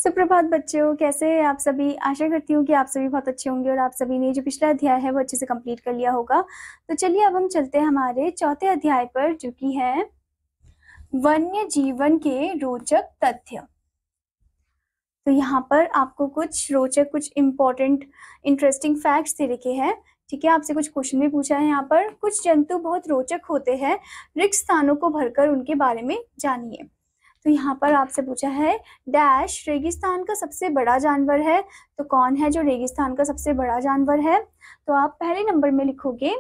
सुप्रभात बच्चों, कैसे हैं आप सभी। आशा करती हूँ कि आप सभी बहुत अच्छे होंगे और आप सभी ने जो पिछला अध्याय है वो अच्छे से कंप्लीट कर लिया होगा। तो चलिए अब हम चलते हैं हमारे चौथे अध्याय पर, जो कि है वन्य जीवन के रोचक तथ्य। तो यहाँ पर आपको कुछ रोचक, कुछ इम्पोर्टेंट इंटरेस्टिंग फैक्ट्स दे रखे हैं। ठीक है, आपसे कुछ क्वेश्चन भी पूछा है। यहाँ पर कुछ जंतु बहुत रोचक होते हैं, रिक्त स्थानों को भरकर उनके बारे में जानिए। तो यहाँ पर आपसे पूछा है डैश रेगिस्तान का सबसे बड़ा जानवर है। तो कौन है जो रेगिस्तान का सबसे बड़ा जानवर है? तो आप पहले नंबर में लिखोगे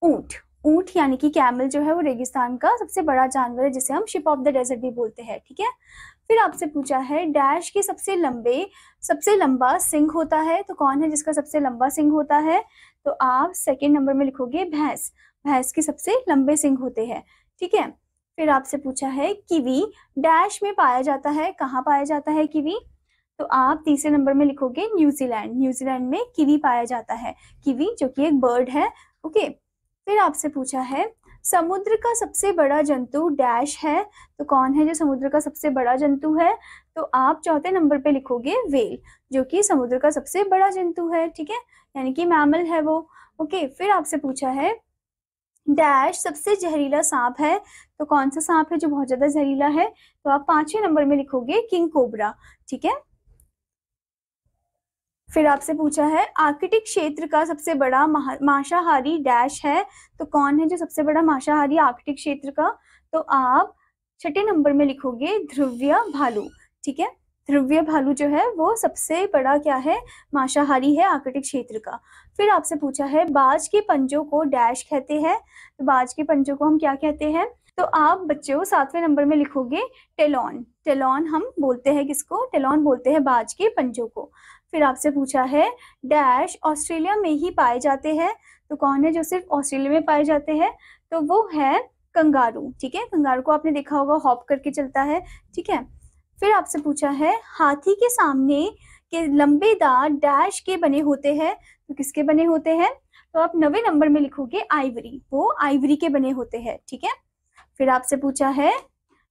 ऊंट। ऊंट यानी कि कैमल जो है वो रेगिस्तान का सबसे बड़ा जानवर है, जिसे हम शिप ऑफ द डेजर्ट भी बोलते हैं। ठीक है, फिर आपसे पूछा है डैश के सबसे लंबा सिंह होता है। तो कौन है जिसका सबसे लंबा सिंह होता है? तो आप सेकेंड नंबर में लिखोगे भैंस। भैंस के सबसे लंबे सिंह होते हैं। ठीक है, फिर आपसे पूछा है किवी डैश में पाया जाता है। कहाँ पाया जाता है किवी? तो आप तीसरे नंबर में लिखोगे न्यूजीलैंड। न्यूजीलैंड में किवी पाया जाता है। किवी जो कि एक बर्ड है। ओके, फिर आपसे पूछा है समुद्र का सबसे बड़ा जंतु डैश है। तो कौन है जो समुद्र का सबसे बड़ा जंतु है? तो आप चौथे नंबर पे लिखोगे व्हेल, जो कि समुद्र का सबसे बड़ा जंतु है। ठीक है, यानी कि मैमल है वो। ओके, फिर आपसे पूछा है डैश सबसे जहरीला सांप है। तो कौन सा सांप है जो बहुत ज्यादा जहरीला है? तो आप पांचवें नंबर में लिखोगे किंग कोबरा। ठीक है, फिर आपसे पूछा है आर्कटिक क्षेत्र का सबसे बड़ा मांसाहारी डैश है। तो कौन है जो सबसे बड़ा मांसाहारी आर्कटिक क्षेत्र का? तो आप छठे नंबर में लिखोगे ध्रुवीय भालू। ठीक है, ध्रुवीय भालू जो है वो सबसे बड़ा क्या है, मांसाहारी है आर्कटिक क्षेत्र का। फिर आपसे पूछा है बाज के पंजों को डैश कहते हैं। तो बाज के पंजों को हम क्या कहते हैं? तो आप बच्चों सातवें नंबर में लिखोगे टेलॉन। टेलॉन हम बोलते हैं किसको? टेलॉन बोलते हैं बाज के पंजों को। फिर आपसे पूछा है डैश ऑस्ट्रेलिया में ही पाए जाते हैं। तो कौन है जो सिर्फ ऑस्ट्रेलिया में पाए जाते हैं? तो वो है कंगारू। ठीक है, कंगारू को आपने देखा होगा, हॉप करके चलता है। ठीक है, फिर आपसे पूछा है हाथी के सामने के लंबे दांत डैश के बने होते हैं। तो किसके बने होते हैं? तो आप 9वें नंबर में लिखोगे आइवरी। वो आइवरी के बने होते हैं। ठीक है, फिर आपसे पूछा है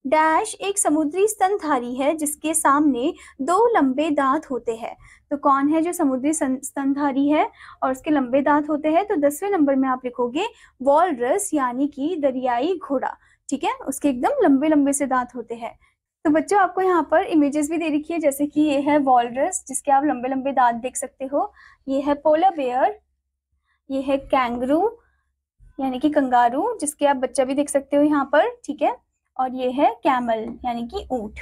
डैश एक समुद्री स्तनधारी है जिसके सामने 2 लंबे दांत होते हैं। तो कौन है जो समुद्री स्तनधारी है और उसके लंबे दांत होते हैं? तो 10वें नंबर में आप लिखोगे वॉलरस, यानी कि दरियाई घोड़ा। ठीक है, उसके एकदम लंबे लंबे से दांत होते हैं। तो बच्चों आपको यहाँ पर इमेजेस भी दे रखी है, जैसे कि ये है वॉलरस जिसके आप लंबे लंबे दांत देख सकते हो। ये है पोलर बेयर, ये है कैंगरू यानी कि कंगारू जिसके आप बच्चा भी देख सकते हो यहाँ पर। ठीक है, और ये है कैमल यानी कि ऊंट।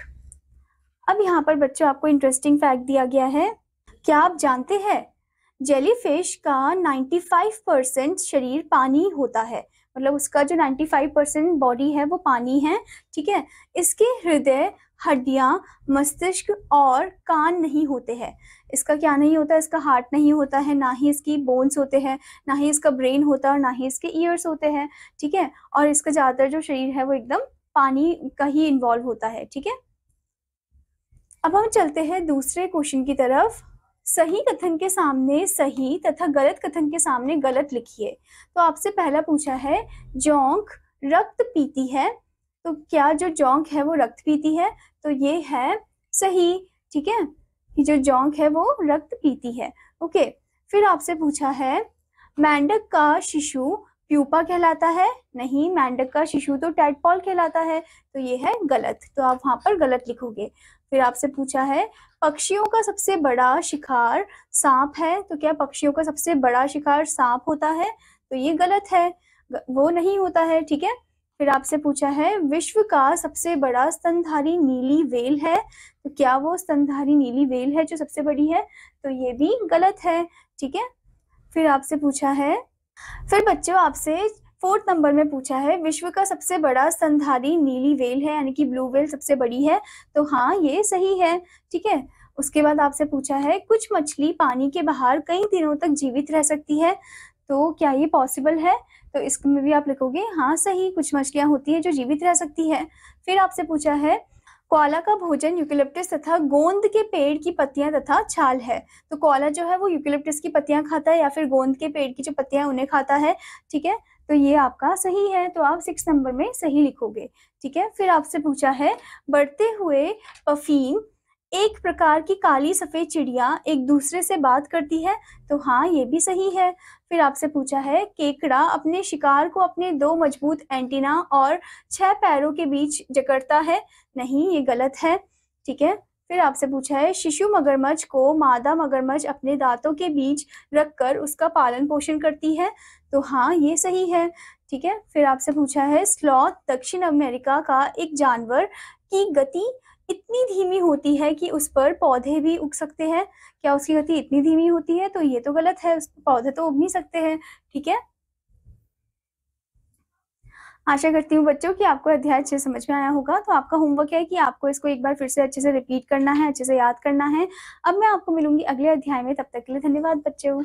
अब यहाँ पर बच्चों आपको इंटरेस्टिंग फैक्ट दिया गया है। क्या आप जानते हैं जेलीफिश का 95% शरीर पानी होता है। मतलब उसका जो 95% बॉडी है वो पानी है। ठीक है, इसके हृदय, हड्डियां, मस्तिष्क और कान नहीं होते हैं। इसका क्या नहीं होता? इसका हार्ट नहीं होता है, ना ही इसकी बोन्स होते हैं, ना ही इसका ब्रेन होता है और ना ही इसके ईयर्स होते हैं। ठीक है, और इसका ज्यादातर जो शरीर है वो एकदम पानी का ही इन्वॉल्व होता है। ठीक है, अब हम चलते हैं दूसरे क्वेश्चन की तरफ। सही कथन के सामने सही तथा गलत कथन के सामने गलत लिखिए। तो आपसे पहला पूछा है जोंक रक्त पीती है। तो क्या जो जोंक है वो रक्त पीती है? तो ये है सही। ठीक है, कि जो जोंक है वो रक्त पीती है। ओके, फिर आपसे पूछा है मेंढक का शिशु प्यूपा कहलाता है। नहीं, मेंढक का शिशु तो टैडपॉल कहलाता है। तो ये है गलत, तो आप वहां पर गलत लिखोगे। फिर आपसे पूछा है पक्षियों का सबसे बड़ा शिकार सांप है। तो क्या पक्षियों का सबसे बड़ा शिकार सांप होता है? तो ये गलत है, वो नहीं होता है। ठीक है, फिर आपसे पूछा है विश्व का सबसे बड़ा स्तनधारी नीली व्हेल है। तो क्या वो स्तनधारी नीली व्हेल है जो सबसे बड़ी है? तो ये भी गलत है। ठीक है, फिर आपसे पूछा है, फिर बच्चों आपसे 4th नंबर में पूछा है विश्व का सबसे बड़ा स्तनधारी नीली व्हेल है, यानी कि ब्लू व्हेल सबसे बड़ी है। तो हाँ, ये सही है। ठीक है, उसके बाद आपसे पूछा है कुछ मछली पानी के बाहर कई दिनों तक जीवित रह सकती है। तो क्या ये पॉसिबल है? तो इसमें भी आप लिखोगे हाँ सही, कुछ मछलियां होती है जो जीवित रह सकती है। फिर आपसे पूछा है कोआला का भोजन यूकेलिप्टस तथा गोंद के पेड़ की पत्तियां तथा छाल है। तो कोआला जो है वो यूकेलिप्टस की पत्तियां खाता है या फिर गोंद के पेड़ की जो पत्तियां उन्हें खाता है। ठीक है, तो ये आपका सही है, तो आप 6 नंबर में सही लिखोगे। ठीक है, फिर आपसे पूछा है बढ़ते हुए पफीन एक प्रकार की काली सफेद चिड़िया एक दूसरे से बात करती है, तो हाँ ये भी सही है। फिर आपसे पूछा है केकड़ा अपने शिकार को अपने 2 मजबूत एंटीना और 6 पैरों के बीच जकड़ता है, नहीं ये गलत है। ठीक है। फिर आपसे पूछा है शिशु मगरमच्छ को मादा मगरमच्छ अपने दांतों के बीच रखकर उसका पालन पोषण करती है, तो हाँ ये सही है। ठीक है। फिर आपसे पूछा है स्लॉथ दक्षिण अमेरिका का एक जानवर की गति इतनी धीमी होती है कि उस पर पौधे भी उग सकते हैं, क्या उसकी गति इतनी धीमी होती है? तो ये तो गलत है, उस पौधे तो उग नहीं सकते हैं। ठीक है। आशा करती हूँ बच्चों कि आपको अध्याय अच्छे से समझ में आया होगा। तो आपका होमवर्क है कि आपको इसको एक बार फिर से अच्छे से रिपीट करना है, अच्छे से याद करना है। अब मैं आपको मिलूंगी अगले अध्याय में, तब तक के लिए धन्यवाद बच्चों।